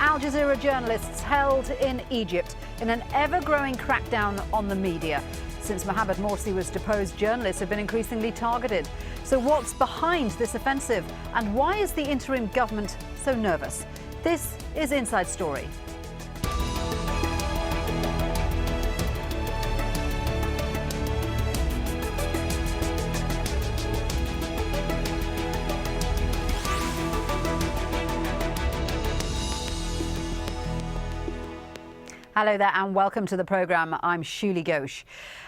Al Jazeera journalists held in Egypt in an ever-growing crackdown on the media. Since Mohamed Morsi was deposed, journalists have been increasingly targeted. So what's behind this offensive, and why is the interim government so nervous? This is Inside Story. Hello there and welcome to the programme. I'm Shiulie Gosh.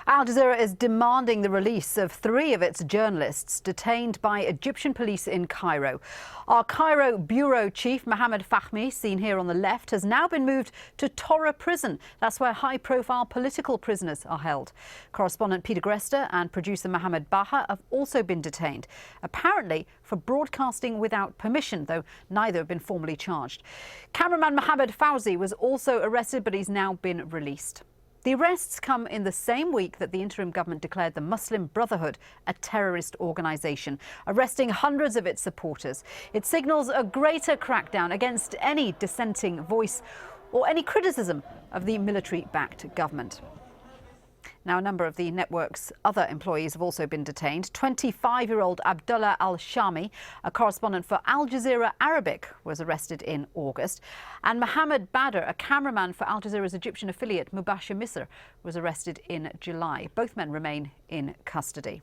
Al Jazeera is demanding the release of 3 of its journalists detained by Egyptian police in Cairo. Our Cairo bureau chief, Mohamed Fahmy, seen here on the left, has now been moved to Tora prison. That's where high-profile political prisoners are held. Correspondent Peter Grester and producer Mohamed Baha have also been detained, apparently for broadcasting without permission, though neither have been formally charged. Cameraman Mohamed Fawzi was also arrested, but he's now been released. The arrests come in the same week that the interim government declared the Muslim Brotherhood a terrorist organisation, arresting hundreds of its supporters. It signals a greater crackdown against any dissenting voice or any criticism of the military-backed government. Now, a number of the network's other employees have also been detained. 25-year-old Abdullah al-Shami, a correspondent for Al Jazeera Arabic, was arrested in August. And Mohammed Badr, a cameraman for Al Jazeera's Egyptian affiliate Mubashir Misr, was arrested in July. Both men remain in custody.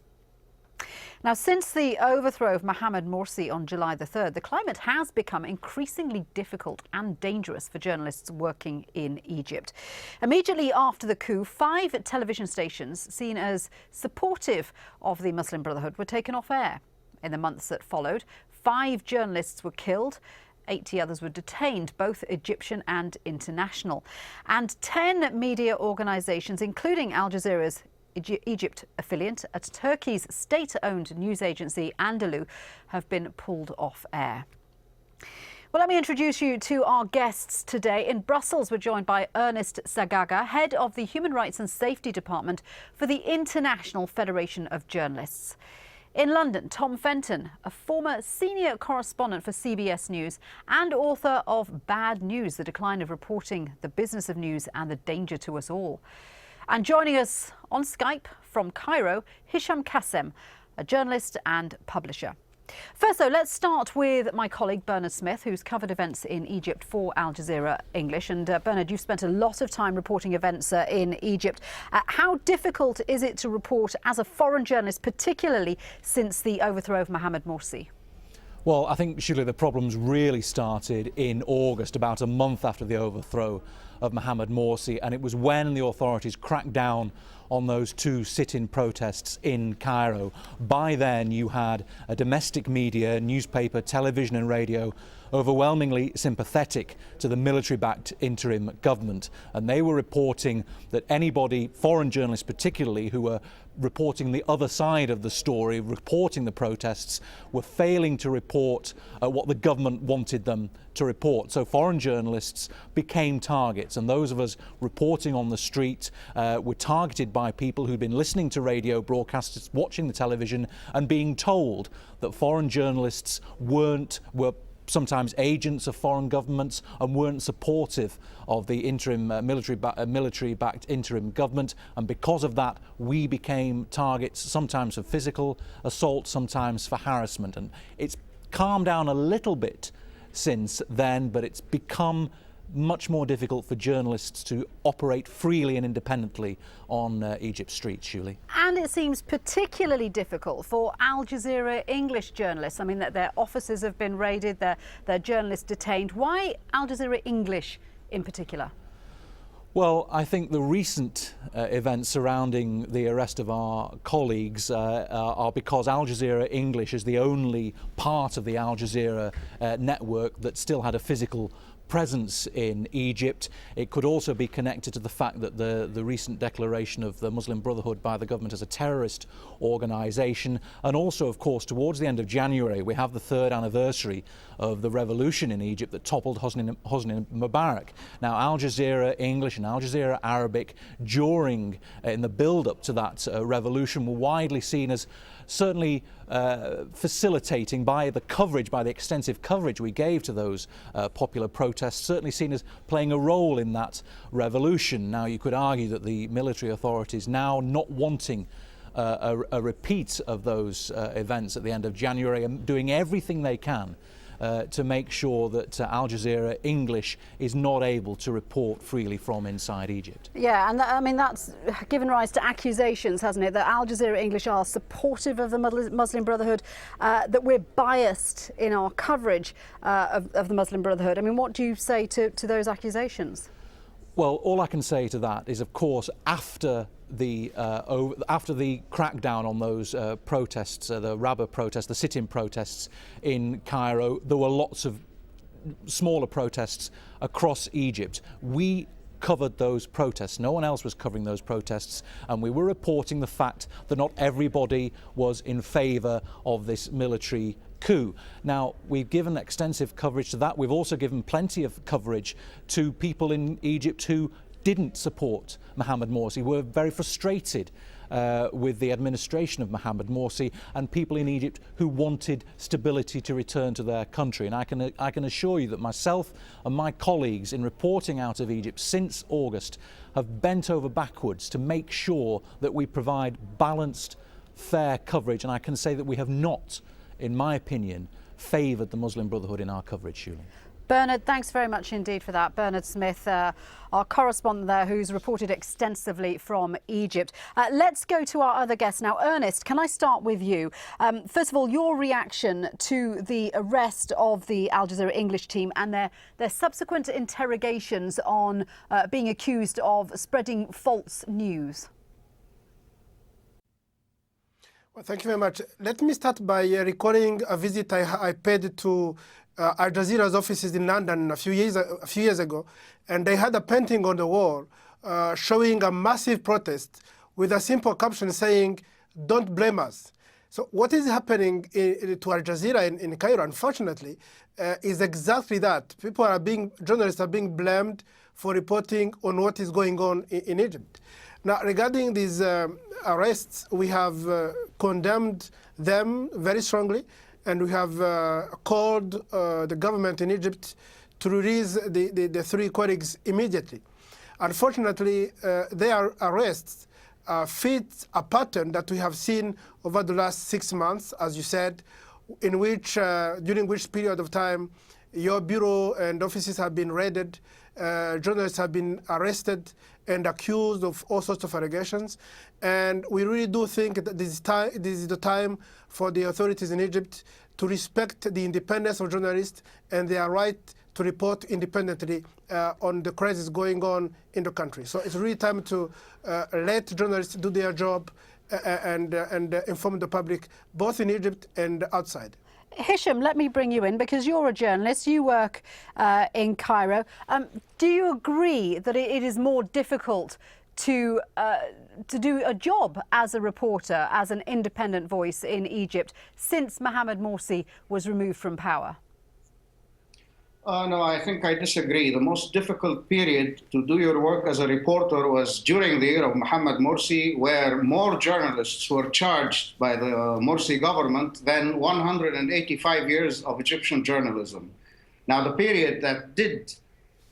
Now, since the overthrow of Mohamed Morsi on July the 3rd, the climate has become increasingly difficult and dangerous for journalists working in Egypt. Immediately after the coup, 5 television stations seen as supportive of the Muslim Brotherhood were taken off air. In the months that followed, 5 journalists were killed. 80 others were detained, both Egyptian and international. And 10 media organisations, including Al Jazeera's Egypt affiliate at Turkey's state-owned news agency Anadolu, have been pulled off air. Well, let me introduce you to our guests today. In Brussels, we're joined by Ernest Sagaga, head of the Human Rights and Safety Department for the International Federation of Journalists. In London, Tom Fenton, a former senior correspondent for CBS News and author of Bad News, The Decline of Reporting, The Business of News and the Danger to Us All. And joining us on Skype from Cairo, Hisham Kassem, a journalist and publisher. First, though, let's start with my colleague Bernard Smith, who's covered events in Egypt for Al Jazeera English. And Bernard, you've spent a lot of time reporting events in Egypt. How difficult is it to report as a foreign journalist, particularly since the overthrow of Mohamed Morsi? Well, I think, Shiulie, the problems really started in August, about a month after the overthrow of Mohamed Morsi, and it was when the authorities cracked down on those 2 sit-in protests in Cairo. By then you had a domestic media, newspaper, television and radio overwhelmingly sympathetic to the military-backed interim government, and they were reporting that anybody, foreign journalists particularly, who were reporting the other side of the story, reporting the protests, were failing to report what the government wanted them to report. So foreign journalists became targets, and those of us reporting on the street were targeted by people who'd been listening to radio broadcasts, watching the television, and being told that foreign journalists were sometimes agents of foreign governments and weren't supportive of the interim military-backed interim government, and because of that we became targets, sometimes for physical assault, sometimes for harassment. And it's calmed down a little bit since then, but it's become much more difficult for journalists to operate freely and independently on Egypt's streets, Shiulie. And it seems particularly difficult for Al Jazeera English journalists. I mean, that their offices have been raided, their journalists detained. Why Al Jazeera English in particular? Well, I think the recent events surrounding the arrest of our colleagues are because Al Jazeera English is the only part of the Al Jazeera network that still had a physical presence in Egypt. It could also be connected to the fact that the recent declaration of the Muslim Brotherhood by the government as a terrorist organisation, and also, of course, towards the end of January we have the 3rd anniversary of the revolution in Egypt that toppled Hosni Mubarak. Now, Al Jazeera English revolution. Al Jazeera Arabic, in the build-up to that revolution, were widely seen as certainly facilitating by the coverage, by the extensive coverage we gave to those popular protests, certainly seen as playing a role in that revolution. Now, you could argue that the military authorities, now not wanting a repeat of those events at the end of January, are doing everything they can to make sure that Al Jazeera English is not able to report freely from inside Egypt. Yeah, and I mean, that's given rise to accusations, hasn't it, that Al Jazeera English are supportive of the Muslim Brotherhood, that we're biased in our coverage of the Muslim Brotherhood. I mean, what do you say to those accusations? Well, all I can say to that is, of course, after the crackdown on those protests, the Rabba protests, the sit-in protests in Cairo, there were lots of smaller protests across Egypt. We covered those protests. No one else was covering those protests, and we were reporting the fact that not everybody was in favour of this military coup. Now, we've given extensive coverage to that. We've also given plenty of coverage to people in Egypt who didn't support Mohamed Morsi, were very frustrated with the administration of Mohamed Morsi, and people in Egypt who wanted stability to return to their country. And I can assure you that myself and my colleagues in reporting out of Egypt since August have bent over backwards to make sure that we provide balanced, fair coverage. And I can say that we have not, in my opinion, favoured the Muslim Brotherhood in our coverage, Shiulie. Bernard, thanks very much indeed for that. Bernard Smith, our correspondent there, who's reported extensively from Egypt. Let's go to our other guests now. Ernest, can I start with you? First of all, your reaction to the arrest of the Al Jazeera English team and their subsequent interrogations on being accused of spreading false news. Well, thank you very much. Let me start by recalling a visit I paid to Al Jazeera's offices in London a few years ago, and they had a painting on the wall showing a massive protest with a simple caption saying, "Don't blame us." So what is happening to Al Jazeera in Cairo, unfortunately, is exactly that. Journalists are being blamed for reporting on what is going on in Egypt. Now, regarding these arrests, we have condemned them very strongly, and we have called the government in Egypt to release the three colleagues immediately. Unfortunately, their arrests fit a pattern that we have seen over the last 6 months, as you said, in which, during which period of time your bureau and offices have been raided, journalists have been arrested and accused of all sorts of allegations. And we really do think that this is the time for the authorities in Egypt to respect the independence of journalists and their right to report independently on the crisis going on in the country. So it's really time to let journalists do their job and inform the public, both in Egypt and outside. Hisham, let me bring you in because you're a journalist. You work in Cairo. Do you agree that it is more difficult to do a job as a reporter, as an independent voice in Egypt, since Mohamed Morsi was removed from power? No, I think I disagree. The most difficult period to do your work as a reporter was during the year of Mohamed Morsi, where more journalists were charged by the Morsi government than 185 years of Egyptian journalism. Now, the period that did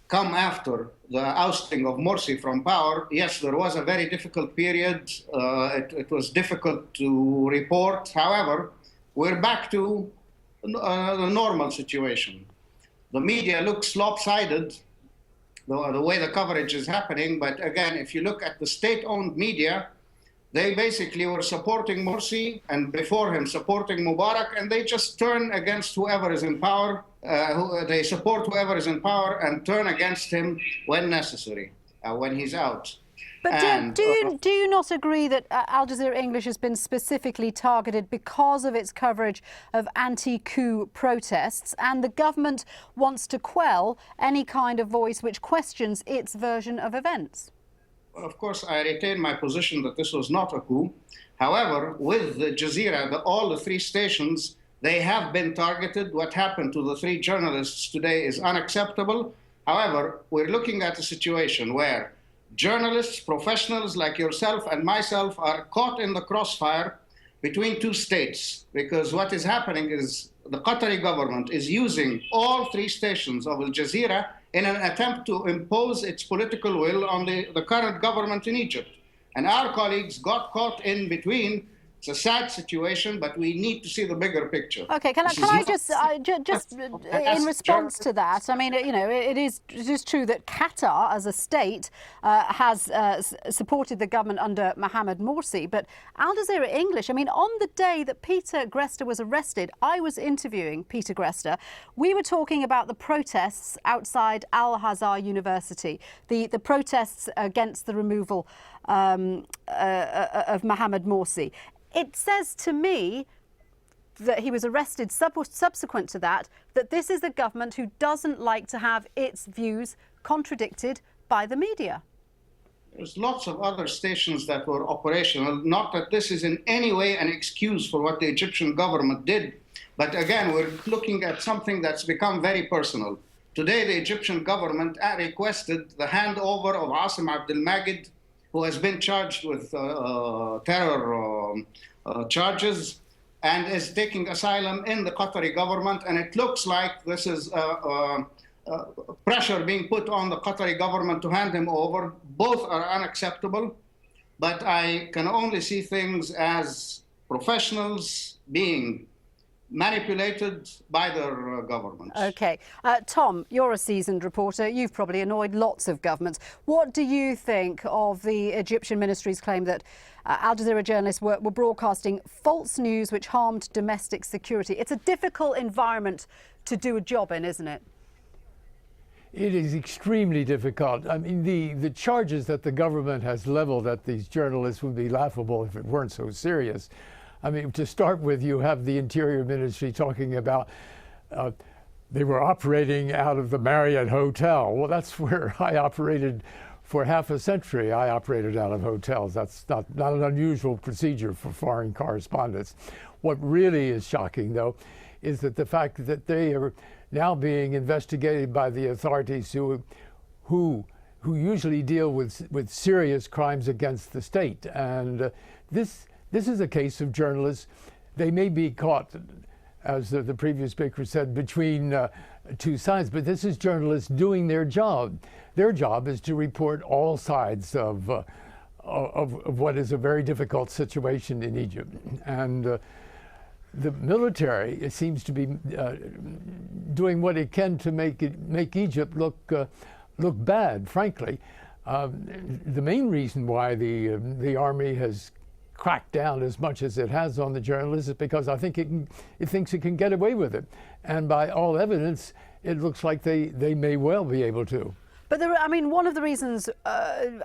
come after the ousting of Morsi from power, yes, there was a very difficult period. It was difficult to report. However, we're back to the normal situation. The media looks lopsided, the way the coverage is happening. But again, if you look at the state-owned media, they basically were supporting Morsi and before him supporting Mubarak, and they just turn against whoever is in power. They support whoever is in power and turn against him when necessary, when he's out. But do you not agree that Al Jazeera English has been specifically targeted because of its coverage of anti-coup protests, and the government wants to quell any kind of voice which questions its version of events? Well, of course, I retain my position that this was not a coup. However, with the Jazeera, all the three stations, they have been targeted. What happened to the three journalists today is unacceptable. However, we're looking at a situation where journalists, professionals like yourself and myself are caught in the crossfire between two states, because what is happening is the Qatari government is using all three stations of Al Jazeera in an attempt to impose its political will on the current government in Egypt. And our colleagues got caught in between. It's a sad situation, but we need to see the bigger picture. Okay, can I just in response to that? I mean, you know, it is true that Qatar, as a state, has supported the government under Mohammed Morsi. But Al Jazeera English, I mean, on the day that Peter Grester was arrested, I was interviewing Peter Grester. We were talking about the protests outside Al-Azhar University, the protests against the removal of Mohammed Morsi. It says to me that he was arrested subsequent to that this is a government who doesn't like to have its views contradicted by the media. There's lots of other stations that were operational. Not that this is in any way an excuse for what the Egyptian government did. But again, we're looking at something that's become very personal. Today, the Egyptian government requested the handover of Asim Abdelmagid, who has been charged with terror charges and is taking asylum in the Qatari government. And it looks like this is pressure being put on the Qatari government to hand him over. Both are unacceptable, but I can only see things as professionals being manipulated by their governments. OK. Tom, you're a seasoned reporter. You've probably annoyed lots of governments. What do you think of the Egyptian ministry's claim that Al Jazeera journalists were broadcasting false news which harmed domestic security? It's a difficult environment to do a job in, isn't it? It is extremely difficult. I mean, the charges that the government has leveled at these journalists would be laughable if it weren't so serious. I mean, to start with, you have the Interior Ministry talking about they were operating out of the Marriott Hotel. Well, that's where I operated for half a century. I operated out of hotels. That's not an unusual procedure for foreign correspondents. What really is shocking, though, is that the fact that they are now being investigated by the authorities who usually deal with serious crimes against the state. And this is a case of journalists. They may be caught, as the previous speaker said, between two sides, but this is journalists doing their job. Their job is to report all sides of what is a very difficult situation in Egypt. And the military, it seems to be doing what it can to make Egypt look bad, frankly. The main reason why the army has cracked down as much as it has on the journalists is because I think it thinks it can get away with it. And by all evidence, it looks like they may well be able to. But I mean, one of the reasons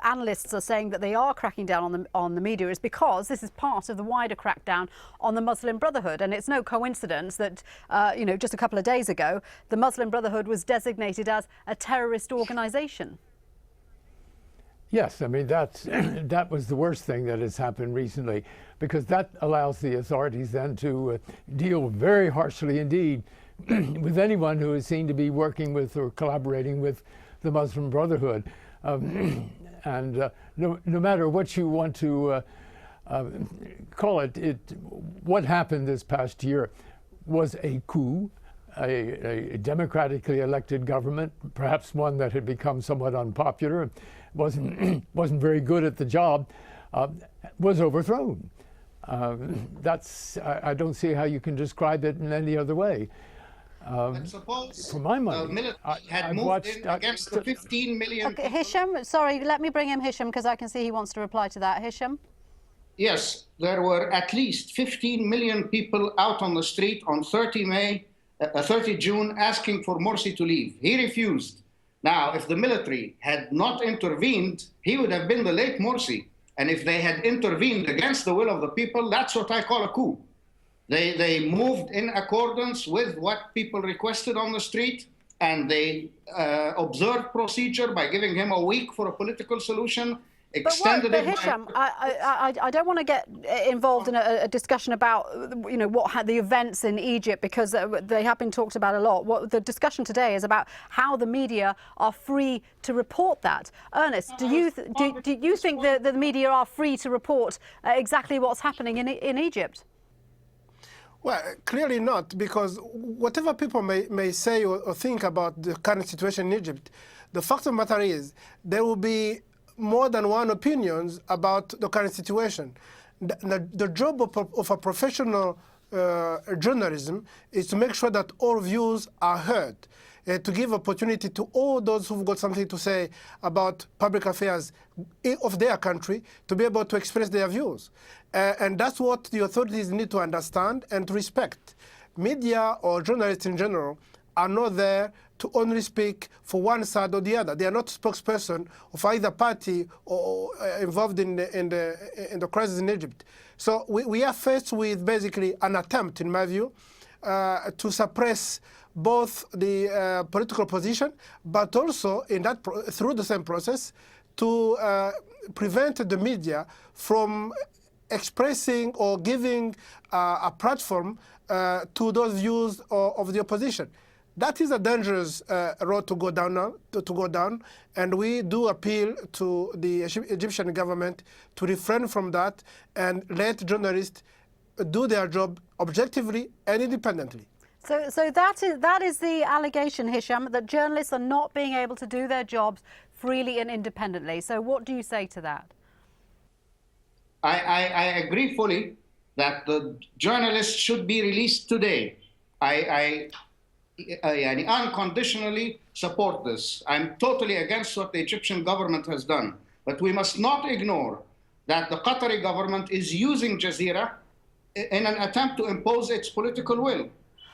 analysts are saying that they are cracking down on the media is because this is part of the wider crackdown on the Muslim Brotherhood. And it's no coincidence that, you know, just a couple of days ago, the Muslim Brotherhood was designated as a terrorist organisation. Yes, I mean, that was the worst thing that has happened recently, because that allows the authorities then to deal very harshly indeed with anyone who is seen to be working with or collaborating with the Muslim Brotherhood. And no matter what you want to call it, what happened this past year was a coup, a democratically elected government, perhaps one that had become somewhat unpopular, wasn't very good at the job, was overthrown. I don't see how you can describe it in any other way. Suppose for my money, the military had moved in against the 15 million. Okay, Hisham, sorry, let me bring him Hisham, because I can see he wants to reply to that. Hisham? Yes, there were at least 15 million people out on the street on 30 June asking for Morsi to leave. He refused. Now, if the military had not intervened, he would have been the late Morsi. And if they had intervened against the will of the people, that's what I call a coup. They moved in accordance with what people requested on the street, and they observed procedure by giving him a week for a political solution. extended But it by- Hisham, I don't want to get involved in a discussion about, you know, what had the events in Egypt, because they have been talked about a lot. What the discussion today is about how the media are free to report that. Ernest, do you think that the media are free to report exactly what's happening in Egypt? Well, clearly not, because whatever people may say or think about the current situation in Egypt, the fact of the matter is there will be more than one opinions about the current situation. The job of a professional journalism is to make sure that all views are heard, to give opportunity to all those who've got something to say about public affairs of their country to be able to express their views. And that's what the authorities need to understand and to respect. Media or journalists in general are not there to only speak for one side or the other. They are not spokesperson of either party or involved in the crisis in Egypt. So we are faced with basically an attempt, in my view, to suppress both the political position, but also through the same process to prevent the media from expressing or giving a platform to those views of the opposition. That is a dangerous road to go down, and we do appeal to the Egyptian government to refrain from that and let journalists do their job objectively and independently. So that is the allegation, Hisham, that journalists are not being able to do their jobs freely and independently. So what do you say to that? I agree fully that the journalists should be released today. I unconditionally support this. I'm totally against what the Egyptian government has done. But we must not ignore that the Qatari government is using Jazeera in an attempt to impose its political will.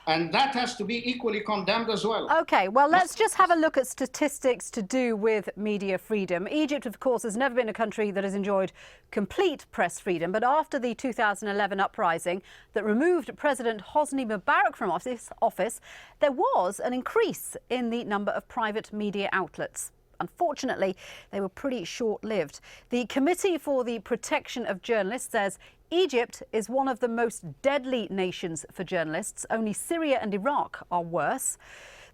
And that has to be equally condemned as well. OK, well, let's just have a look at statistics to do with media freedom. Egypt, of course, has never been a country that has enjoyed complete press freedom. But after the 2011 uprising that removed President Hosni Mubarak from office, there was an increase in the number of private media outlets. Unfortunately, they were pretty short-lived. The Committee for the Protection of Journalists says Egypt is one of the most deadly nations for journalists. Only Syria and Iraq are worse.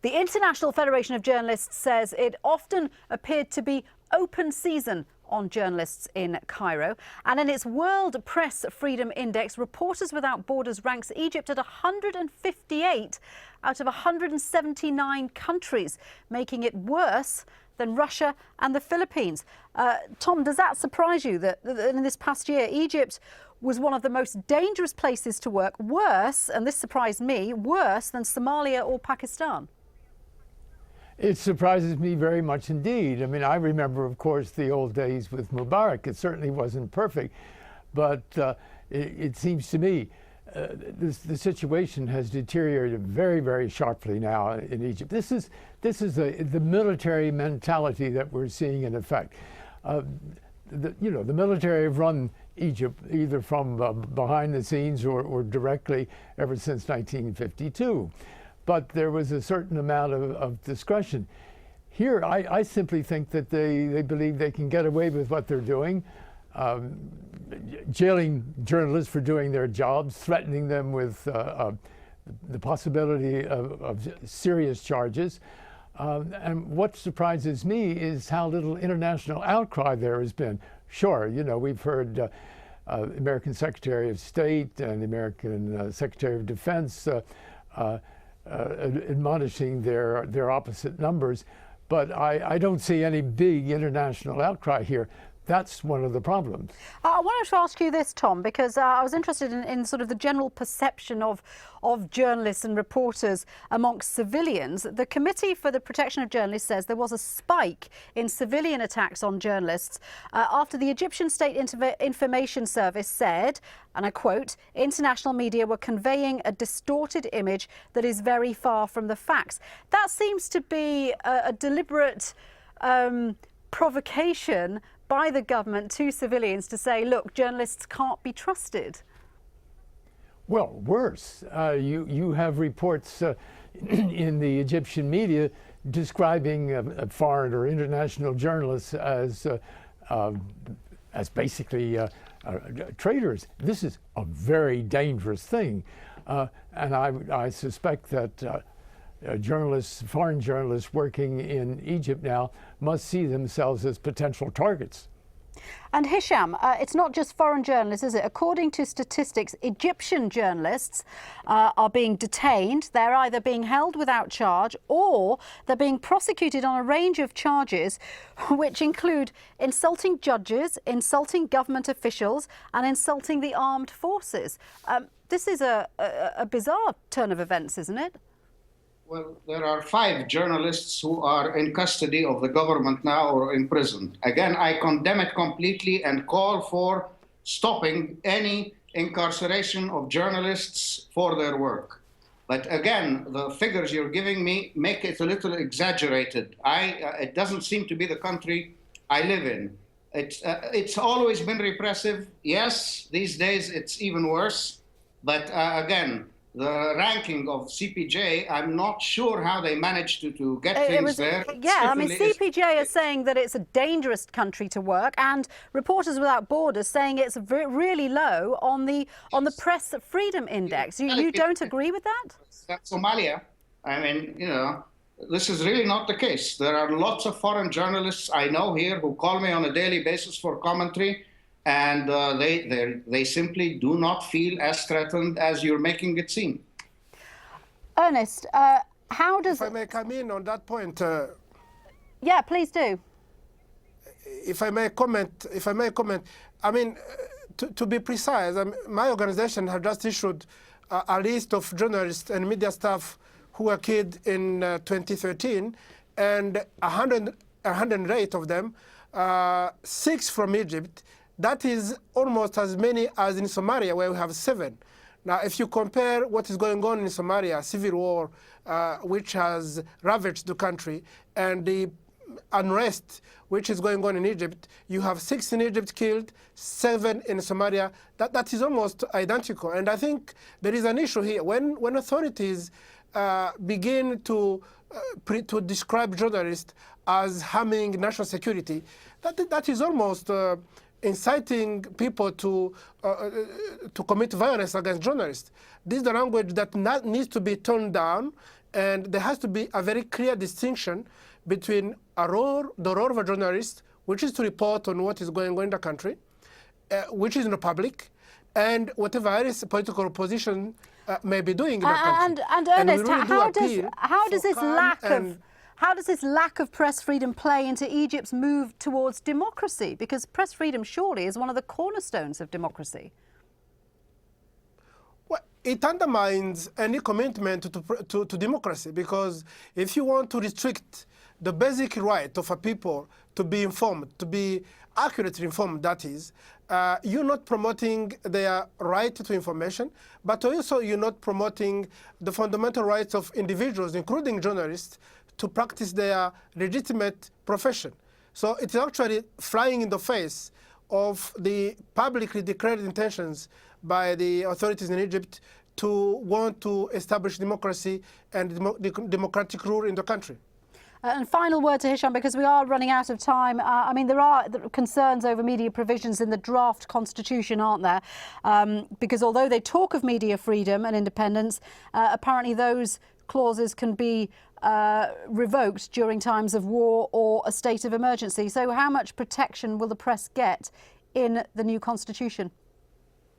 The International Federation of Journalists says it often appeared to be open season on journalists in Cairo. And in its World Press Freedom Index, Reporters Without Borders ranks Egypt at 158 out of 179 countries, making it worse than Russia and the Philippines. Tom, does that surprise you that in this past year, Egypt was one of the most dangerous places to work, worse, and this surprised me, worse than Somalia or Pakistan? It surprises me very much indeed. I mean, I remember, of course, the old days with Mubarak. It certainly wasn't perfect, but it seems to me the situation has deteriorated very, very sharply now in Egypt. This is the military mentality that we're seeing in effect. The military have run Egypt either from behind the scenes or directly ever since 1952. But there was a certain amount of discretion. Here, I simply think that they believe they can get away with what they're doing, jailing journalists for doing their jobs, threatening them with the possibility of serious charges. And what surprises me is how little international outcry there has been. Sure, we've heard American Secretary of State and the American Secretary of Defense admonishing their opposite numbers, but I don't see any big international outcry here. That's one of the problems. I wanted to ask you this, Tom, because I was interested in sort of the general perception of journalists and reporters amongst civilians. The Committee for the Protection of Journalists says there was a spike in civilian attacks on journalists after the Egyptian State Information Service said, and I quote, international media were conveying a distorted image that is very far from the facts. That seems to be a deliberate provocation by the government to civilians to say, look, journalists can't be trusted. Well, worse. You have reports in the Egyptian media describing foreign or international journalists as as basically traitors. This is a very dangerous thing. And I suspect that journalists, foreign journalists working in Egypt now must see themselves as potential targets. And Hisham, it's not just foreign journalists, is it? According to statistics, Egyptian journalists are being detained. They're either being held without charge or they're being prosecuted on a range of charges which include insulting judges, insulting government officials and insulting the armed forces. This is a bizarre turn of events, isn't it? Well, there are 5 journalists who are in custody of the government now or in prison. Again, I condemn it completely and call for stopping any incarceration of journalists for their work. But again, the figures you're giving me make it a little exaggerated. It doesn't seem to be the country I live in. It's always been repressive. Yes, these days it's even worse. But again, the ranking of CPJ, I'm not sure how they managed to get things there. Yeah, I mean, CPJ is saying that it's a dangerous country to work, and Reporters Without Borders saying it's really low on the Press Freedom Index. You don't agree with that? That's Somalia. I mean, you know, this is really not the case. There are lots of foreign journalists I know here who call me on a daily basis for commentary. And they simply do not feel as threatened as you're making it seem. Ernest, how does... If I may come in on that point. Yeah, please do. If I may comment, I mean, to be precise, my organization has just issued a list of journalists and media staff who were killed in 2013, and 108 of them, 6 from Egypt. That is almost as many as in Somalia, where we have 7. Now, if you compare what is going on in Somalia, civil war, which has ravaged the country, and the unrest which is going on in Egypt, you have 6 in Egypt killed, 7 in Somalia. That is almost identical. And I think there is an issue here. When authorities begin to describe journalists as harming national security, that is almost inciting people to commit violence against journalists. This is the language that needs to be toned down, and there has to be a very clear distinction between the role of a journalist, which is to report on what is going on in the country, which is in the public, and whatever else political opposition may be doing in the country. And Ernest, how does this lack of press freedom play into Egypt's move towards democracy? Because press freedom surely is one of the cornerstones of democracy. Well, it undermines any commitment to democracy, because if you want to restrict the basic right of a people to be informed, to be accurately informed, that is, you're not promoting their right to information, but also you're not promoting the fundamental rights of individuals, including journalists, to practice their legitimate profession. So it's actually flying in the face of the publicly declared intentions by the authorities in Egypt to want to establish democracy and democratic rule in the country. And final word to Hisham, because we are running out of time. I mean, there are concerns over media provisions in the draft constitution, aren't there? Because although they talk of media freedom and independence, apparently those clauses can be revoked during times of war or a state of emergency. So how much protection will the press get in the new constitution?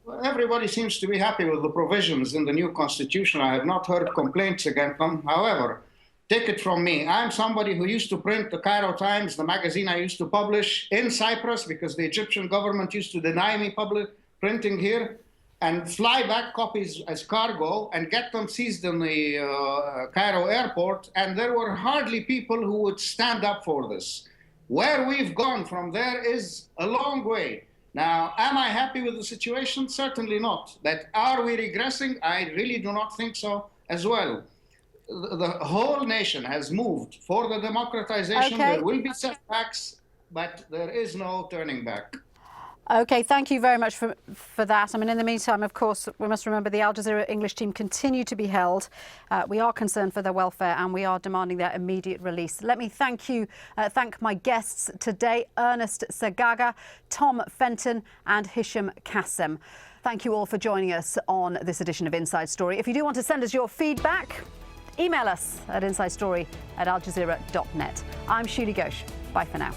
Well, everybody seems to be happy with the provisions in the new constitution. I have not heard complaints against them. However, take it from me, I'm somebody who used to print the Cairo Times, the magazine I used to publish in Cyprus, because the Egyptian government used to deny me public printing here, and fly back copies as cargo and get them seized in the Cairo airport. And there were hardly people who would stand up for this. Where we've gone from there is a long way. Now, am I happy with the situation? Certainly not. But are we regressing? I really do not think so as well. The whole nation has moved for the democratization. Okay. There will be setbacks, but there is no turning back. OK, thank you very much for that. I mean, in the meantime, of course, we must remember the Al Jazeera English team continue to be held. We are concerned for their welfare and we are demanding their immediate release. Let me thank my guests today, Ernest Sagaga, Tom Fenton and Hisham Kassem. Thank you all for joining us on this edition of Inside Story. If you do want to send us your feedback, email us at insidestory@aljazeera.net. I'm Shiulie Gosh. Bye for now.